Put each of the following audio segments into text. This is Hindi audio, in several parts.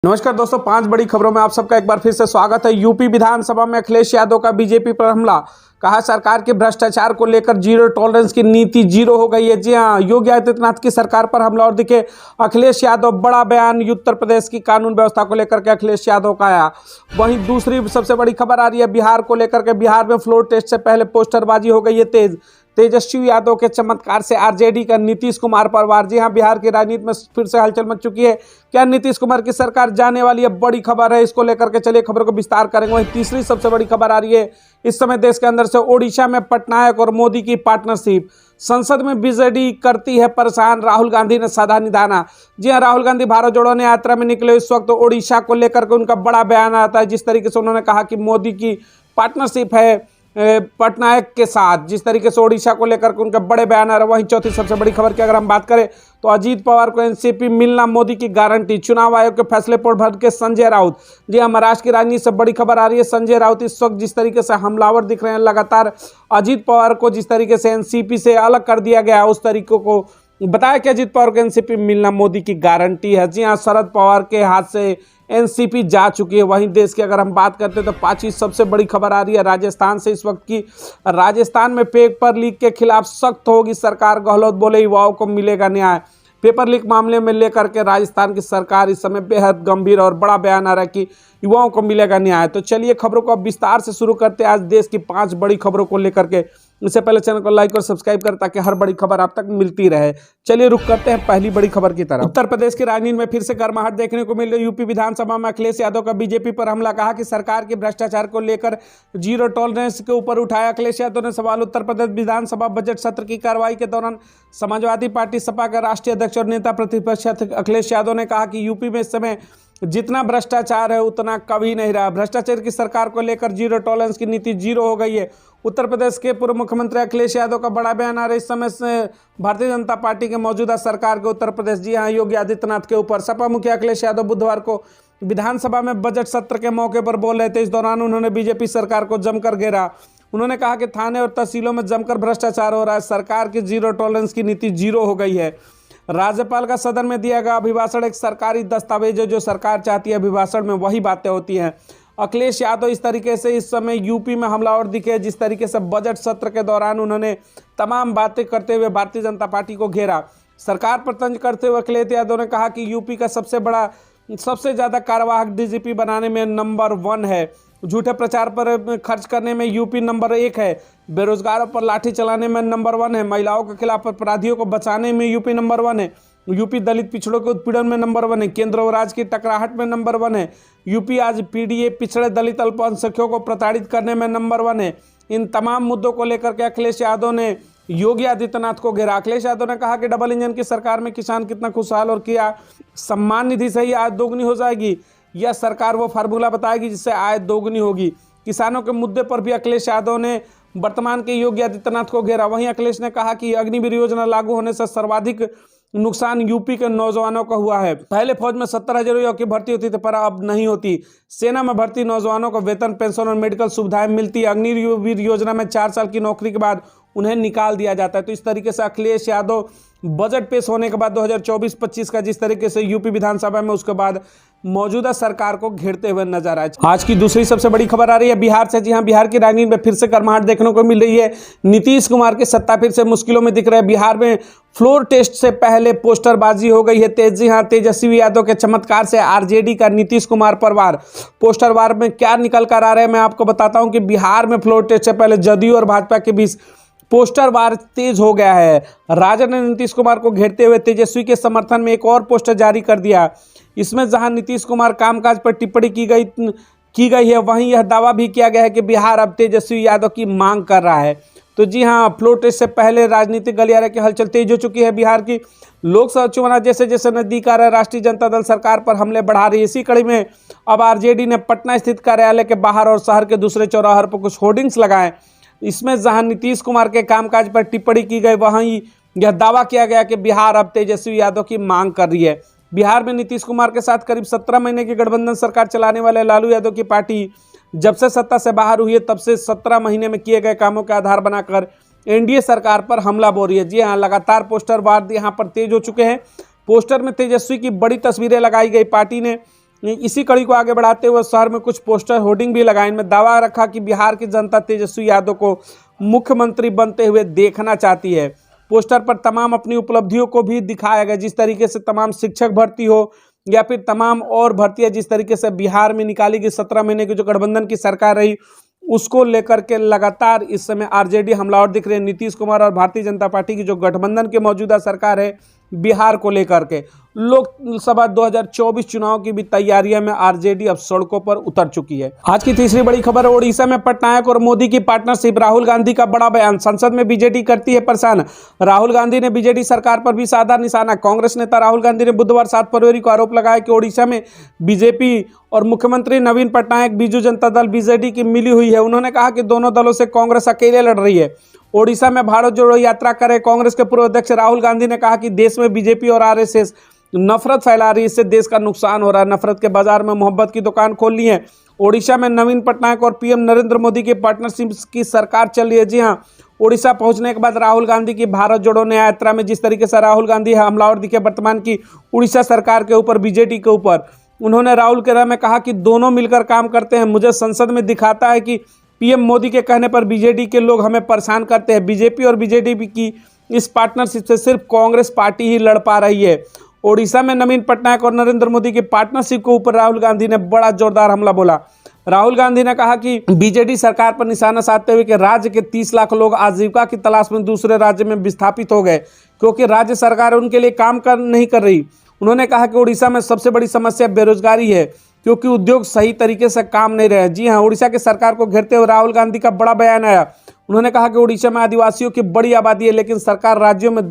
नमस्कार दोस्तों, 5 बड़ी खबरों में आप सबका एक बार फिर से स्वागत है। यूपी विधानसभा में अखिलेश यादव का बीजेपी पर हमला। कहा सरकार के भ्रष्टाचार को लेकर जीरो टॉलरेंस की नीति जीरो हो गई है। जी हां, योगी आदित्यनाथ की सरकार पर हमला और दिखे अखिलेश यादव। बड़ा बयान उत्तर प्रदेश की कानून व्यवस्था को लेकर के अखिलेश यादव का आया। वहीं दूसरी सबसे बड़ी खबर आ रही है बिहार को लेकर के। बिहार में फ्लोर टेस्ट से पहले पोस्टरबाजी हो गई है तेज। तेजस्वी यादव के चमत्कार से आरजेडी का नीतीश कुमार पर वार। जी हां, बिहार की राजनीति में फिर से हलचल मच चुकी है। क्या नीतीश कुमार की सरकार जाने वाली है? बड़ी खबर है, इसको लेकर के चलिए खबर को विस्तार करेंगे। वहीं तीसरी सबसे बड़ी खबर आ रही है इस समय देश के अंदर से। ओडिशा में पटनायक और मोदी की पार्टनरशिप। संसद में बीजेडी करती है परेशान, राहुल गांधी ने साधा निदाना। जी हां, राहुल गांधी भारत जोड़ो यात्रा में निकले इस वक्त ओडिशा को लेकर के उनका बड़ा बयान आता है। जिस तरीके से उन्होंने कहा कि मोदी की पार्टनरशिप है पटनायक के साथ, जिस तरीके से ओडिशा को लेकर के उनके बड़े बयान आ रहे हैं। वहीं चौथी सबसे बड़ी खबर की अगर हम बात करें तो अजीत पवार को एनसीपी मिलना मोदी की गारंटी। चुनाव आयोग के फैसले पर भड़के के संजय राउत। जी हां, महाराष्ट्र की राजनीति से बड़ी खबर आ रही है। संजय राउत इस वक्त जिस तरीके से हमलावर दिख रहे हैं, लगातार अजीत पवार को जिस तरीके से एनसीपी से अलग कर दिया गया उस तरीकों को बताया कि अजीत पवार को एनसीपी मिलना मोदी की गारंटी है। जी हां, शरद पवार के हाथ से एनसीपी जा चुकी है। वहीं देश की अगर हम बात करते हैं तो पांचवी सबसे बड़ी खबर आ रही है राजस्थान से इस वक्त की। राजस्थान में पेपर लीक के खिलाफ सख्त होगी सरकार। गहलोत बोले युवाओं को मिलेगा न्याय। पेपर लीक मामले में लेकर के राजस्थान की सरकार इस समय बेहद गंभीर और बड़ा बयान आ रहा है कि युवाओं को मिलेगा न्याय। तो चलिए खबरों को अब विस्तार से शुरू करते हैं आज देश की 5 बड़ी खबरों को लेकर के। इससे पहले चैनल को लाइक और सब्सक्राइब करें ताकि हर बड़ी खबर आप तक मिलती रहे। चलिए रुक करते हैं पहली बड़ी खबर की तरफ। उत्तर प्रदेश की राजनीति में फिर से गर्माहट देखने को मिल रही। यूपी विधानसभा में अखिलेश यादव का बीजेपी पर हमला। कहा कि सरकार के भ्रष्टाचार को लेकर जीरो टॉलरेंस के ऊपर उठाया अखिलेश यादव ने सवाल। उत्तर प्रदेश विधानसभा बजट सत्र की कार्रवाई के दौरान समाजवादी पार्टी सपा के राष्ट्रीय अध्यक्ष और नेता प्रतिपक्ष अखिलेश यादव ने कहा कि यूपी में इस समय जितना भ्रष्टाचार है उतना कभी नहीं रहा। भ्रष्टाचार की सरकार को लेकर जीरो टॉलरेंस की नीति जीरो हो गई है। उत्तर प्रदेश के पूर्व मुख्यमंत्री अखिलेश यादव का बड़ा बयान आ रहा है इस समय से भारतीय जनता पार्टी के मौजूदा सरकार के उत्तर प्रदेश जी हां योगी आदित्यनाथ के ऊपर। सपा मुखिया अखिलेश यादव बुधवार को विधानसभा में बजट सत्र के मौके पर बोल रहे थे। इस दौरान उन्होंने बीजेपी सरकार को जमकर घेरा। उन्होंने कहा कि थाने और तहसीलों में जमकर भ्रष्टाचार हो रहा है। सरकार की जीरो टॉलरेंस की नीति जीरो हो गई है। राज्यपाल का सदन में दिया गया अभिभाषण एक सरकारी दस्तावेज है। जो सरकार चाहती है अभिभाषण में वही बातें होती हैं। अखिलेश यादव इस तरीके से इस समय यूपी में हमलावर दिखे। जिस तरीके से बजट सत्र के दौरान उन्होंने तमाम बातें करते हुए भारतीय जनता पार्टी को घेरा। सरकार पर तंज करते हुए अखिलेश यादव ने कहा कि यूपी का सबसे ज़्यादा कार्यवाहक डीजीपी बनाने में नंबर 1 है। झूठे प्रचार पर खर्च करने में यूपी नंबर 1 है। बेरोजगारों पर लाठी चलाने में नंबर 1 है। महिलाओं के खिलाफ अपराधियों को बचाने में यूपी नंबर 1 है। यूपी दलित पिछड़ों के उत्पीड़न में नंबर 1 है। केंद्र और राज्य की टकराहट में नंबर 1 है। यूपी आज पीडीए पिछड़े दलित अल्पसंख्यकों को प्रताड़ित करने में नंबर 1 है। इन तमाम मुद्दों को लेकर के अखिलेश यादव ने योगी आदित्यनाथ को घेरा। अखिलेश यादव ने कहा कि डबल इंजन की सरकार में किसान कितना खुशहाल और क्या सम्मान निधि से ही आय दोगुनी हो जाएगी। यह सरकार वो फार्मूला बताएगी जिससे आय दोगुनी होगी। किसानों के मुद्दे पर भी अखिलेश यादव ने वर्तमान के योगी आदित्यनाथ को घेरा। वहीं अखिलेश ने कहा कि अग्निवीर योजना लागू होने से सर्वाधिक नुकसान यूपी के नौजवानों का हुआ है। पहले फौज में 70,000 युवकों की भर्ती होती थी पर अब नहीं होती। सेना में भर्ती नौजवानों को वेतन, पेंशन और मेडिकल सुविधाएं मिलती है। अग्निवीर योजना में 4 साल की नौकरी के बाद उन्हें निकाल दिया जाता है। तो इस तरीके से अखिलेश यादव बजट पेश होने के बाद 2024-25 का जिस तरीके से यूपी विधानसभा में उसके बाद मौजूदा सरकार को घेरते हुए नजर आए। आज की दूसरी सबसे बड़ी खबर आ रही है बिहार से। जी हां, बिहार की राजनीति में फिर से गर्माहट देखने को मिल रही है। नीतीश कुमार की सत्ता फिर से मुश्किलों में दिख रहा है। बिहार में फ्लोर टेस्ट से पहले पोस्टरबाजी हो गई है तेज। जी हां, तेजस्वी यादव के चमत्कार से आरजेडी का नीतीश कुमार पर वार। पोस्टर वार में क्या निकल कर आ रहे हैं मैं आपको बताता हूं कि बिहार में फ्लोर टेस्ट से पहले जदयू और भाजपा के बीच पोस्टर वार तेज हो गया है। राजद ने नीतीश कुमार को घेरते हुए तेजस्वी के समर्थन में एक और पोस्टर जारी कर दिया। इसमें जहां नीतीश कुमार कामकाज पर टिप्पणी की गई है वहीं यह दावा भी किया गया है कि बिहार अब तेजस्वी यादव की मांग कर रहा है। तो जी हां, फ्लोर टेस्ट से पहले राजनीतिक गलियारे की हलचल तेज हो चुकी है। बिहार की लोकसभा चुनाव जैसे जैसे नजदीक आ रहा है, राष्ट्रीय जनता दल सरकार पर हमले बढ़ा रही है। इसी कड़ी में अब आरजेडी ने पटना स्थित कार्यालय के बाहर और शहर के दूसरे चौराहे पर कुछ होर्डिंग्स लगाए। इसमें जहां नीतीश कुमार के कामकाज पर टिप्पणी की गई वहीं यह दावा किया गया कि बिहार अब तेजस्वी यादव की मांग कर रही है। बिहार में नीतीश कुमार के साथ करीब 17 महीने की गठबंधन सरकार चलाने वाले लालू यादव की पार्टी जब से सत्ता से बाहर हुई है तब से 17 महीने में किए गए कामों के आधार बनाकर एनडीए सरकार पर हमला बोल रही है। जी हां, लगातार पोस्टर वार यहाँ पर तेज हो चुके हैं। पोस्टर में तेजस्वी की बड़ी तस्वीरें लगाई गई। पार्टी ने इसी कड़ी को आगे बढ़ाते हुए शहर में कुछ पोस्टर होर्डिंग भी लगाए। इनमें दावा रखा कि बिहार की जनता तेजस्वी यादव को मुख्यमंत्री बनते हुए देखना चाहती है। पोस्टर पर तमाम अपनी उपलब्धियों को भी दिखाया गया, जिस तरीके से तमाम शिक्षक भर्ती हो या फिर तमाम और भर्तियां जिस तरीके से बिहार में निकाली गई 17 महीने की जो गठबंधन की सरकार रही, उसको लेकर के लगातार इस समय आरजेडी हमलावर दिख रहे हैं। नीतीश कुमार और भारतीय जनता पार्टी की जो गठबंधन की मौजूदा सरकार है, बिहार को लेकर के लोकसभा 2024 चुनाव की भी तैयारियां में आरजेडी अब सड़कों पर उतर चुकी है। आज की तीसरी बड़ी खबर, ओडिशा में पटनायक और मोदी की पार्टनरशिप, राहुल गांधी का बड़ा बयान, संसद में बीजेडी करती है परेशान। राहुल गांधी ने बीजेडी सरकार पर भी साधा निशाना। कांग्रेस नेता राहुल गांधी ने बुधवार 7 फरवरी को आरोप लगाया कि ओडिशा में बीजेपी और मुख्यमंत्री नवीन पटनायक बीजू जनता दल बीजेडी की मिली हुई है। उन्होंने कहा कि दोनों दलों से कांग्रेस अकेले लड़ रही है। ओडिशा में भारत जोड़ो यात्रा करे कांग्रेस के पूर्व अध्यक्ष राहुल गांधी ने कहा कि देश में बीजेपी और आरएसएस नफरत फैला रही है, इससे देश का नुकसान हो रहा है। नफरत के बाजार में मोहब्बत की दुकान खोल ली है। ओडिशा में नवीन पटनायक और पीएम नरेंद्र मोदी की पार्टनरशिप की सरकार चल रही है। जी हां, ओडिशा पहुंचने के बाद राहुल गांधी की भारत जोड़ो न्याय यात्रा में जिस तरीके से राहुल गांधी हमलावर दिखे वर्तमान की उड़ीसा सरकार के ऊपर, बीजेडी के ऊपर, उन्होंने राहुल के में कहा कि दोनों मिलकर काम करते हैं। मुझे संसद में दिखाता है कि पीएम मोदी के कहने पर बीजेडी के लोग हमें परेशान करते हैं। बीजेपी और बीजेडी की इस पार्टनरशिप से सिर्फ कांग्रेस पार्टी ही लड़ पा रही है। ओडिशा में नवीन पटनायक और नरेंद्र मोदी की पार्टनरशिप के ऊपर राहुल गांधी ने बड़ा जोरदार हमला बोला। राहुल गांधी ने कहा कि बीजेडी सरकार पर निशाना साधते हुए कि राज्य के 30 लाख लोग आजीविका की तलाश में दूसरे राज्य में विस्थापित हो गए क्योंकि राज्य सरकार उनके लिए काम नहीं कर रही। उन्होंने कहा कि ओडिशा में सबसे बड़ी समस्या बेरोजगारी है क्योंकि उद्योग सही तरीके से काम नहीं रहे। जी हां, ओडिशा की सरकार को घेरते हुए राहुल गांधी का बड़ा बयान आया। उन्होंने कहा कि ओडिशा में आदिवासियों की बड़ी आबादी है, लेकिन सरकार राज्यों में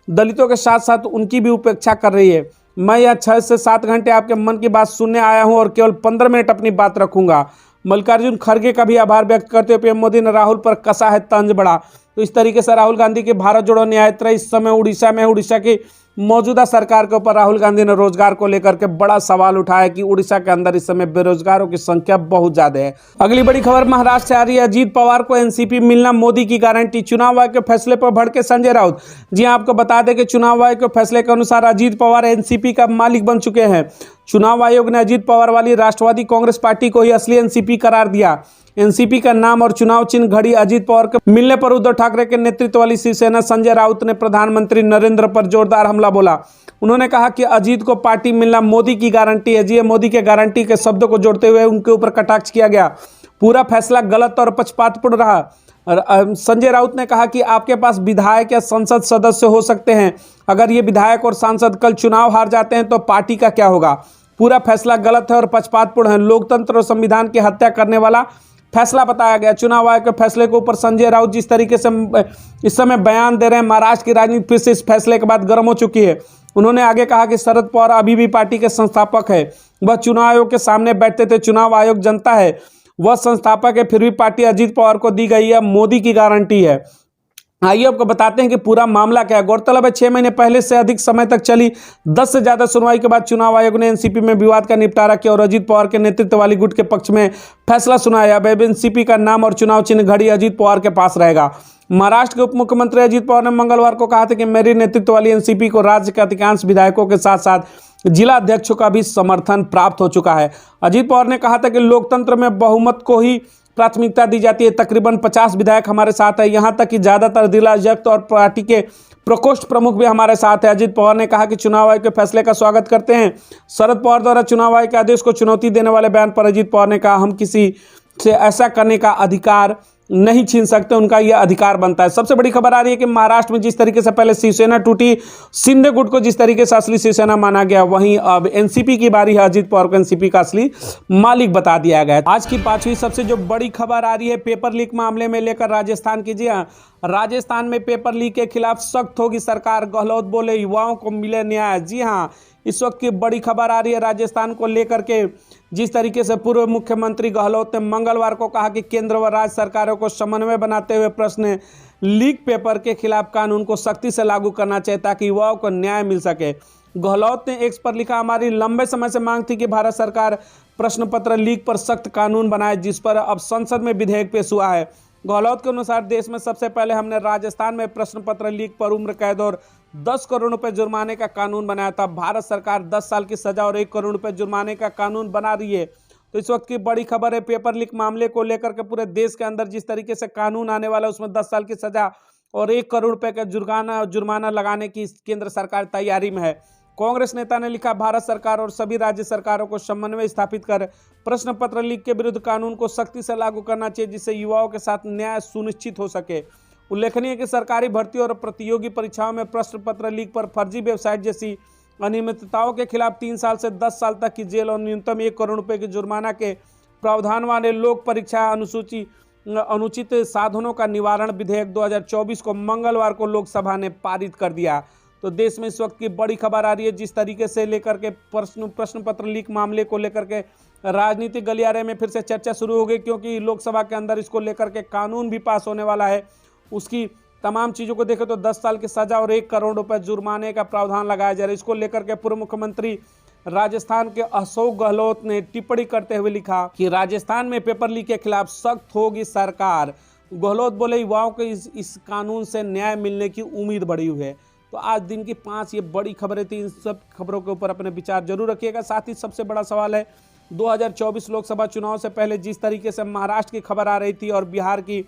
दलितों के साथ साथ उनकी भी उपेक्षा कर रही है। मैं यहाँ 6 से 7 घंटे आपके मन की बात सुनने आया हूँ और केवल 15 मिनट अपनी बात रखूंगा। मल्लिकार्जुन खड़गे का भी आभार व्यक्त करते हुए पीएम मोदी ने राहुल पर कसा है तंज बड़ा। तो इस तरीके से राहुल गांधी की भारत जोड़ो न्याय यात्रा इस समय उड़ीसा में, उड़ीसा की मौजूदा सरकार के ऊपर राहुल गांधी ने रोजगार को लेकर के बड़ा सवाल उठाया कि उड़ीसा के अंदर इस समय बेरोजगारों की संख्या बहुत ज्यादा है। अगली बड़ी खबर महाराष्ट्र से आ रही है। अजीत पवार को एनसीपी मिलना मोदी की गारंटी, चुनाव आयोग के फैसले पर भड़के संजय राउत। जी हां, आपको बता दें कि चुनाव आयोग के फैसले के अनुसार अजीत पवार एनसीपी का मालिक बन चुके हैं। चुनाव आयोग ने अजीत पवार वाली राष्ट्रवादी कांग्रेस पार्टी को ही असली एनसीपी करार दिया। एनसीपी का नाम और चुनाव चिन्ह घड़ी अजीत पवार के मिलने पर उद्धव ठाकरे के नेतृत्व वाली शिवसेना संजय राउत ने प्रधानमंत्री नरेंद्र पर जोरदार हमला बोला। उन्होंने कहा कि अजीत को पार्टी मिलना मोदी की गारंटी है। जी, मोदी के गारंटी के शब्दों को जोड़ते हुए उनके ऊपर कटाक्ष किया गया। पूरा फैसला गलत और पक्षपातपूर्ण रहा। संजय राउत ने कहा कि आपके पास विधायक या संसद सदस्य हो सकते हैं, अगर ये विधायक और सांसद कल चुनाव हार जाते हैं तो पार्टी का क्या होगा। पूरा फैसला गलत है और पक्षपातपूर्ण है, लोकतंत्र और संविधान की हत्या करने वाला फैसला बताया गया। चुनाव आयोग के फैसले के ऊपर संजय राउत जिस तरीके से इस समय बयान दे रहे हैं, महाराष्ट्र की राजनीति फिर से इस फैसले के बाद गर्म हो चुकी है। उन्होंने आगे कहा कि शरद पवार अभी भी पार्टी के संस्थापक है, वह चुनाव आयोग के सामने बैठते थे। चुनाव आयोग जनता है, वह संस्थापक है, फिर भी पार्टी अजीत पवार को दी गई है, मोदी की गारंटी है। आइए आपको बताते हैं कि पूरा मामला क्या है। गौरतलब है 6 महीने पहले से अधिक समय तक चली 10 से ज्यादा सुनवाई के बाद चुनाव आयोग ने एनसीपी में विवाद का निपटारा किया और अजीत पवार के नेतृत्व वाली गुट के पक्ष में फैसला सुनाया। अब एनसीपी का नाम और चुनाव चिन्ह घड़ी अजीत पवार के पास रहेगा। महाराष्ट्र के उप मुख्यमंत्री अजीत पवार ने मंगलवार को कहा था कि मेरी नेतृत्व वाली एनसीपी को राज्य के अधिकांश विधायकों के साथ साथ जिला अध्यक्षों का भी समर्थन प्राप्त हो चुका है। अजीत पवार ने कहा था कि लोकतंत्र में बहुमत को ही प्राथमिकता दी जाती है। तकरीबन 50 विधायक हमारे साथ है, यहाँ तक कि ज्यादातर जिला अध्यक्ष और पार्टी के प्रकोष्ठ प्रमुख भी हमारे साथ है। अजीत पवार ने कहा कि चुनाव आयोग के फैसले का स्वागत करते हैं। शरद पवार द्वारा चुनाव आयोग के आदेश को चुनौती देने वाले बयान पर अजीत पवार ने कहा, हम किसी से ऐसा करने का अधिकार नहीं छीन सकते, उनका यह अधिकार बनता है। सबसे बड़ी खबर आ रही है कि महाराष्ट्र में जिस तरीके से पहले शिवसेना टूटी, शिंदे गुट को जिस तरीके से असली शिवसेना माना गया, वहीं अब एनसीपी की बारी है। अजीत पवार को एनसीपी का असली मालिक बता दिया गया है। आज की 5वीं सबसे जो बड़ी खबर आ रही है पेपर लीक मामले में लेकर राजस्थान की। जी हाँ, राजस्थान में पेपर लीक के खिलाफ सख्त होगी सरकार, गहलोत बोले युवाओं को मिले न्याय। जी हाँ, इस वक्त की बड़ी खबर आ रही है राजस्थान को लेकर के। जिस तरीके से पूर्व मुख्यमंत्री गहलोत ने मंगलवार को कहा कि केंद्र व राज्य सरकारों को समन्वय बनाते हुए प्रश्न लीक पेपर के खिलाफ कानून को सख्ती से लागू करना चाहिए ताकि युवाओं को न्याय मिल सके। गहलोत ने एक्स पर लिखा, हमारी लंबे समय से मांग थी कि भारत सरकार प्रश्न पत्र लीक पर सख्त कानून बनाए, जिस पर अब संसद में विधेयक पेश हुआ है। गहलोत के अनुसार देश में सबसे पहले हमने राजस्थान में प्रश्न पत्र लीक पर उम्र कैद और 10 करोड़ रुपए जुर्माने का कानून बनाया था। भारत सरकार 10 साल की सजा और 1 करोड़ रुपए जुर्माने का कानून बना रही है। तो इस वक्त की बड़ी खबर है, पेपर लीक मामले को लेकर के पूरे देश के अंदर जिस तरीके से कानून आने वाला है उसमें 10 साल की सजा और 1 करोड़ रुपए का जुर्माना लगाने की केंद्र सरकार तैयारी में है। कांग्रेस नेता ने लिखा, भारत सरकार और सभी राज्य सरकारों को समन्वय स्थापित कर प्रश्न पत्र लीक के विरुद्ध कानून को सख्ती से लागू करना चाहिए, जिससे युवाओं के साथ न्याय सुनिश्चित हो सके। उल्लेखनीय है कि सरकारी भर्ती और प्रतियोगी परीक्षाओं में प्रश्न पत्र लीक पर फर्जी वेबसाइट जैसी अनियमितताओं के खिलाफ 3 साल से 10 साल तक की जेल और न्यूनतम 1 करोड़ रुपए की जुर्माना के प्रावधान वाले लोक परीक्षा अनुचित साधनों का निवारण विधेयक 2024 को मंगलवार को लोकसभा ने पारित कर दिया। तो देश में इस वक्त की बड़ी खबर आ रही है, जिस तरीके से लेकर के प्रश्न पत्र लीक मामले को लेकर के राजनीतिक गलियारे में फिर से चर्चा शुरू हो गई, क्योंकि लोकसभा के अंदर इसको लेकर के कानून भी पास होने वाला है। उसकी तमाम चीज़ों को देखें तो 10 साल की सजा और 1 करोड़ रुपए जुर्माने का प्रावधान लगाया जा रहा है। इसको लेकर के पूर्व मुख्यमंत्री राजस्थान के अशोक गहलोत ने टिप्पणी करते हुए लिखा कि राजस्थान में पेपर लीक के खिलाफ सख्त होगी सरकार। गहलोत बोले, युवाओं को इस कानून से न्याय मिलने की उम्मीद बढ़ी हुई है। तो आज दिन की 5 ये बड़ी खबरें थी। इन सब खबरों के ऊपर अपने विचार जरूर रखिएगा। साथ ही सबसे बड़ा सवाल है, 2024 लोकसभा चुनाव से पहले जिस तरीके से महाराष्ट्र की खबर आ रही थी और बिहार की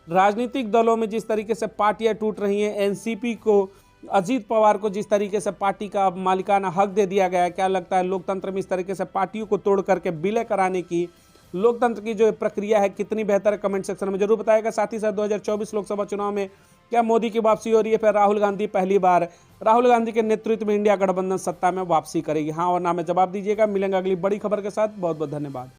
राजनीतिक दलों में जिस तरीके से पार्टियां टूट रही हैं, एनसीपी को, अजीत पवार को जिस तरीके से पार्टी का मालिकाना हक दे दिया गया है, क्या लगता है लोकतंत्र में इस तरीके से पार्टियों को तोड़ करके विलय कराने की लोकतंत्र की जो प्रक्रिया है कितनी बेहतर है, कमेंट सेक्शन में जरूर बताएगा। साथ ही साथ 2024 लोकसभा चुनाव में क्या मोदी की वापसी हो रही है, फिर राहुल गांधी पहली बार राहुल गांधी के नेतृत्व में इंडिया गठबंधन सत्ता में वापसी करेगी, हाँ और ना में जवाब दीजिएगा। मिलेंगे अगली बड़ी खबर के साथ। बहुत बहुत धन्यवाद।